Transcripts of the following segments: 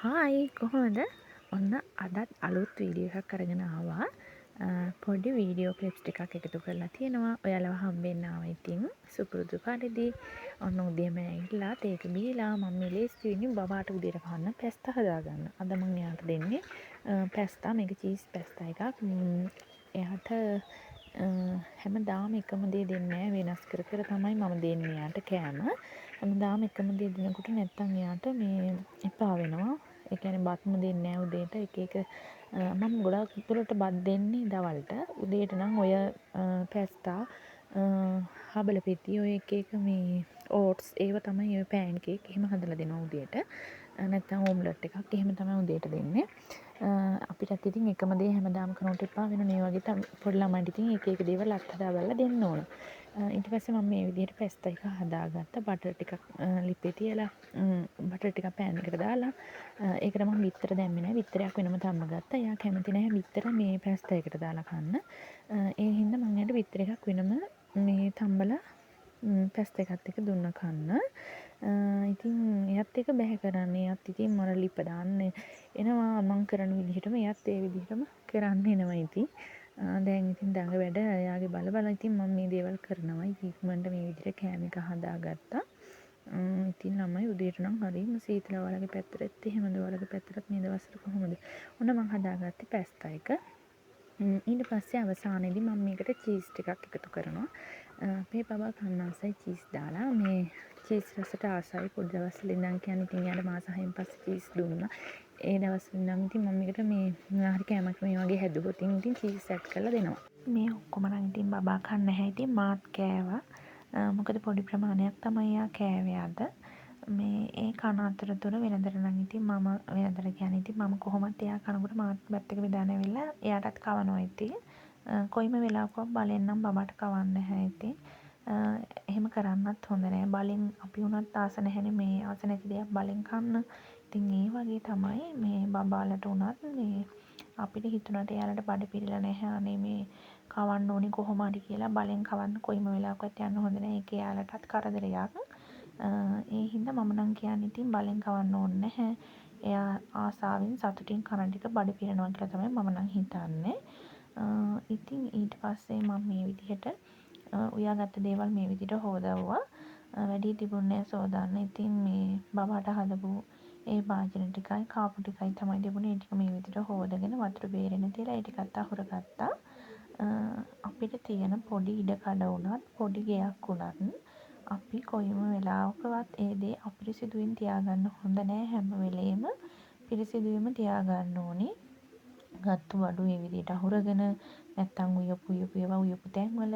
Hi කොහොමද? ඔන්න අදත් අලුත් වීඩියෝ එකක් අරගෙන ආවා. පොඩි වීඩියෝ ක්ලිප්ස් ටිකක් එකතු කරලා තියෙනවා. ඔයාලව හම්බෙන්න ආවා ඉතින් සුපුරුදු පරිදි. ඔන්න උදේම ඇවිල්ලා තේක බීලා මම මේ ලේස්ති වෙන්නේ බබාට උදේට කන්න පැස්තා හදාගන්න. අද මම එයාට දෙන්නේ පැස්තා මේක චීස් පැස්තා එකක්. එයාට හැමදාම එකම දේ දෙන්නේ නැහැ. වෙනස් කර කර තමයි මම දෙන්නේ එයාට කෑම. හැමදාම එකම දේ දෙනකොට නැත්තම් එයාට මේ එපා වෙනවා. ඒ කියන්නේ බත්ම දෙන්නේ නැහැ උදේට එක එක මම ගොඩාක් දුරට බත් දෙන්නේ දවල්ට. උදේට නම් ඔය පැස්තා හබල පෙති ඔය එක එක මේ ඕට්ස් ඒව තමයි ඔය පෑන් කේක් එහෙම හදලා දෙනවා උදේට. නැත්තම් ඕම්ලට් එකක් එහෙම තමයි උදේට දෙන්නේ. අපිටත් ඉතින් එකම දේ හැමදාම කනොට එපා වෙනනේ. ඒ වගේ තමයි පොඩි ළමයින්ට ඉතින් එක එක දේවල් අත්හදා බලලා දෙන්න ඕන. ඊට පස්සේ මම මේ විදිහට පැස්තා එක හදාගත්තා. බටර් ටිකක් ලිපේ තියලා බටර් ටිකක් පෑන් එකට දාලා ඒකට මම බිත්තර දැම්මේ නැහැ. බිත්තරයක් වෙනම තම්ම ගත්තා. එයා කැමති නැහැ බිත්තර මේ පැස්තා එකට දාලා කන්න. ඒ හින්දා මම එයාට බිත්තර එකක් වෙනම මේ තම්බලා පැස්තා එකත් එක්ක දුන්නා කන්න. ඉතින් එයත් එක බැහැ කරන්නේ. එයත් ඉතින් මර ලිප දාන්න එනවා මං කරන විදිහටම එයත් ඒ විදිහටම කරන්න එනවා ඉතින්. දැන් ඉතින් දඟ වැඩ එයාගේ බල බල ඉතින් මම මේ දේවල් කරනවා. ඉක්මනට මේ විදිහට කෑම එක හදාගත්තා. ඉතින් ළමයි උදේට නම් හරිම සීතල ඔයාලගේ පැත්තටත් එහෙමද ඔයාලගේ පැත්තටත් මේ දවස්වල කොහොමද? ඔන්න මං හදාගත්තේ පැස්තා එක. ඊට පස්සේ අවසානයේදී මම මේකට චීස් ටිකක් එකතු කරනවා. අපේ බබා කන්න ආසයි චීස් දාලා මේ චීස් රසට ආසයි පොඩි දවස්වල ඉඳන් කියන්නේ ඉතින් යාට මාස 6න් පස්සේ චීස් දුන්නා. ඒ දවස්වල ඉඳන් ඉතින් මම මේකට මේ මොනවා හරි කෑමක් මේ වගේ හැදුවොත් ඉතින් චීස් ඇඩ් කරලා දෙනවා. මේ ඔක්කොම නම් ඉතින් බබා කන්නේ නැහැ. ඉතින් මාත් කෑවා. මොකද පොඩි ප්‍රමාණයක් තමයි යා කෑවේ අද. මේ ඒ කන අතරතුර වෙනදට නම් ඉතින් මම වෙනදට කියන්නේ ඉතින් මම කොහොමත් එයා කනකොට මාත් පැත්තක බෙදාගෙන ඇවිල්ලා එයාටත් කවනවා ඉතින්. කොයිම වෙලාවකවත් බලෙන් නම් බබාට කවන්නේ නැහැ ඉතින්. එහෙම කරන්නත් හොඳ නෑ. බලෙන් අපි උනත් ආස නැහැනේ මේ ආස නැති දෙයක් බලෙන් කන්න. ඉතින් ඒ වගේ තමයි මේ බබාලට උනත් මේ අපිට හිතුණාට එයාලට බඩ පිරෙලා නැහැ අනේ මේ කවන්න ඕනි කොහොම හරි කියලා බලෙන් කවන්න කොයිම වෙලාවකවත් යන්න හොඳ නෑ. ඒක එයාලටත් කරදරයක්. ඒ හින්දා මම නම් කියන්නේ ඉතින් බලෙන් කවන්න ඕනේ නැහැ. එයා ආසාවෙන් සතුටින් කන ටික බඩ පිරෙනවා කියලා තමයි මම නම් හිතන්නේ. ඉතින් ඊට පස්සේ මම මේ විදිහට උයාගත්ත දේවල් මේ විදිහට හොදවුවා. වැඩි තිබුණේ නැහැ සෝදාන්න. ඉතින් මේ බබාට හදපු ඒ භාජන ටිකයි කාපු ටිකයි තමයි තිබුණේ. ඒ ටික මේ විදිහට හොදගෙන වතුර බේරෙන්න තියලා ඒ ටිකත් අහුරගත්තා. අපිට තියෙන පොඩි ඉඩකඩ වුණත් පොඩි ගෙයක් වුණත් අපි කොයිම වෙලාවකවත් ඒ දේ අපිරිසිදුවෙන් තියාගන්න හොඳ නෑ. හැම වෙලේම පිරිසිදුවෙම තියාගන්න ඕනේ. ගත්තු බඩු ඒ විදිහට අහුරගෙන නැත්තම් උයපු ඒවා උයපු තැන්වල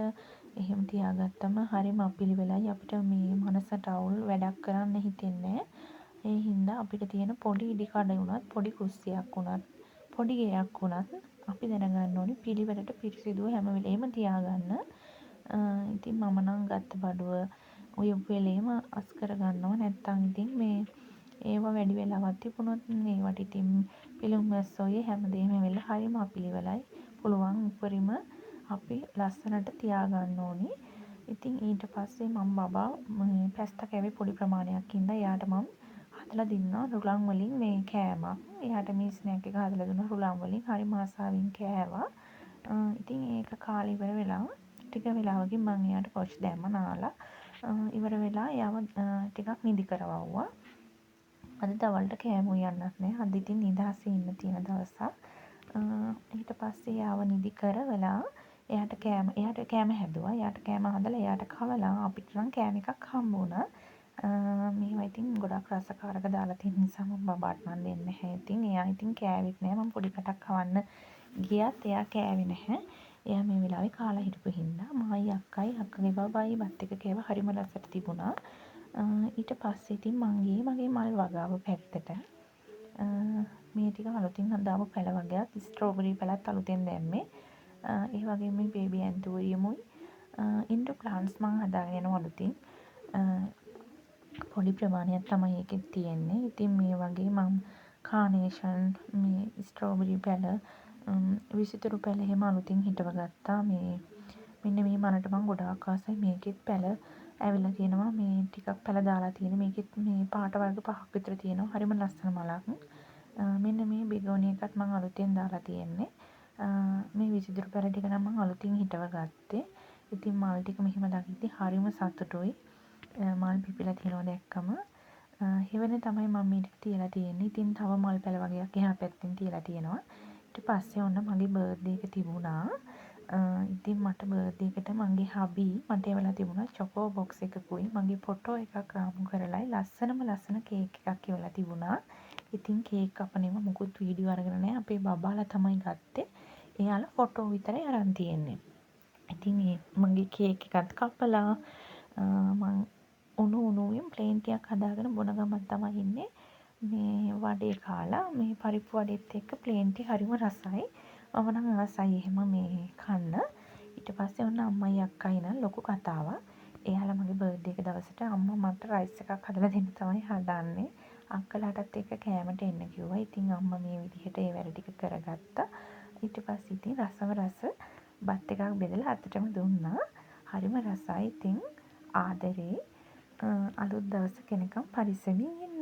එහෙම තියාගත්තම හරිම අපිලිවෙලයි අපිට මේ මනසට අවුල් වැඩක් කරන්න හිතෙන්නේ නැහැ. ඒ හින්දා අපිට තියෙන පොඩි ඉඩකඩ වුණත් පොඩි කුස්සියක් වුණත් පොඩි ගෙයක් වුණත් අපි දැනගන්න ඕනේ පිළිවෙලට පිරිසිදුව හැම වෙලේම තියාගන්න. ඉතින් මම නම් ගත්ත බඩුව උයපු වෙලේම අස් කරගන්නවා. නැත්තම් ඉතින් මේ ඒව වැඩි වෙලාවක් තිබුණොත් ඒවට ඉතින් පිළුම් මැස්සොයි හැමදේම වෙලා හරිම අපිලිවෙලයි. පුළුවන් උපරිම අපි ලස්සනට තියාගන්න ඕනි. ඉතින් ඊට පස්සේ මම බබා මේ පැස්තා කෑවේ පොඩි ප්‍රමාණයක් ඉඳලා එයාට මම හදලා දුන්නා රුලන් වලින් මේ කෑමක්. එයාට මේ ස්නැක් එක හදලා දුන්නා රුලන් වලින් හරිම ආසාවෙන් කෑවා. ඉතින් ඒක කාලේ ඉවර වෙලා ටික වෙලාවකින් මම එයාට පොෂ් දැම්ම නාලා ඉවර වෙලා එයාව ටිකක් නිදි කරවවුවා. අද දවල්ට කෑම උයන්නත් නෑ. අද ඉතින් නිදහසේ ඉන්න තියෙන දවසක්. ඊට පස්සේ යාව නිදි කරවලා එයාට කෑම හැදුවා. එයාට කෑම හදලා එයාට කවලා අපිට නම් කෑම එකක් හම්බ වුණා. මේවා ඉතින් ගොඩක් රසකාරක දාලා තියෙන නිසා මම බබාට නම් දෙන්නේ නැහැ. ඉතින් එයා ඉතින් කෑවෙත් නැහැ. මම පොඩි කටක් කවන්න ගියත් එයා කෑවේ නැහැ. එයා මේ වෙලාවේ කාලා හිටපු හින්දා මායි අක්කයි අක්කගේ බබායි බත් එක කෑවා. හරිම රසට තිබුණා. ඊට පස්සේ ඉතින් මං ගියේ මගේ මල් වගාව පැත්තට. මේ ටික අලුතින් හදාපු පැල වගයක් ස්ට්‍රෝබෙරි පැලත් අලුතෙන් දැම්මේ. ඒ වගේම මේ බේබි ඇන්තූරියමුයි ඉන්ඩෝ ප්ලාන්ට්ස් මං හදාගෙන යනවා අලුතින්. පොඩි ප්‍රමාණයක් තමයි ඒකෙත් තියෙන්නේ. ඉතින් මේ වගේ මං කානේෂන් මේ ස්ට්‍රෝබෙරි පැල විසිතුරු පැල එහෙම අලුතින් හිටව ගත්තා. මේ මෙන්න මේ මලට මං ගොඩාක් ආසයි. මේකෙත් පැල ඇවිල්ලා තියෙනවා. මේ ටිකක් පැල දාලා තියෙන මේකෙත් මේ පාට වර්ග 5ක් විතර තියෙනවා. හරිම ලස්සන මලක්. මෙන්න මේ බිගෝනි එකත් මම අලුතෙන් දාලා තියෙන්නේ. මේ විසිතුරු පැල ටික නම් මම අලුතින් හිටව ගත්තේ. ඉතින් මල් ටික මෙහෙම දකිද්දි හරිම සතුටුයි. මල් පිපිලා තියෙනවා දැක්කම. හෙවන තමයි මම මේක තියලා තියෙන්නේ. ඉතින් තව මල් පැල වගේක් එහා පැත්තෙන් තියලා තියෙනවා. ඊට පස්සේ ඔන්න මගේ බර්ත්ඩේ එක තිබුණා. ඉතින් මට බර්ත්ඩේ එකට මගේ හබි මට එවලා තිබුණා චොකෝ බොක්ස් එකකුයි මගේ ෆොටෝ එකක් රාමු කරලායි ලස්සන කේක් එකක් එවලා තිබුණා. ඉතින් කේක් කපනෙම මුකුත් වීඩියෝ අරගෙන නැහැ. අපේ බබාලා තමයි ගත්තේ. එයාලා ෆොටෝ විතරයි අරන් තියෙන්නේ. ඉතින් මගේ කේක් එකත් කපලා මං උණුවෙන් ප්ලේන් ටිකක් හදාගෙන බොන ගමන් තමයි ඉන්නේ. මේ වඩේ කාලා මේ පරිප්පු වඩේත් එක්ක ප්ලේන් ටී හරිම රසයි. මම නම් ආසයි එහෙම මේ කන්න. ඊට පස්සේ ඔන්න අම්මයි අක්කයි නම් ලොකු කතාවක්. එයාලා මගේ බර්ත්ඩේ එක දවසට අම්මා මට රයිස් එකක් හදලා දෙන්න තමයි හදන්නේ. අක්කලාටත් එක්ක කෑමට එන්න කිව්වා. ඉතින් අම්මා මේ විදිහට ඒ වැඩ ටික කරගත්තා. ඊට පස්සේ ඉතින් රස බත් එකක් බෙදලා අතටම දුන්නා. හරිම රසයි. ඉතින් ආදරේ අලුත් දවසක එනකම් පරිස්සමින්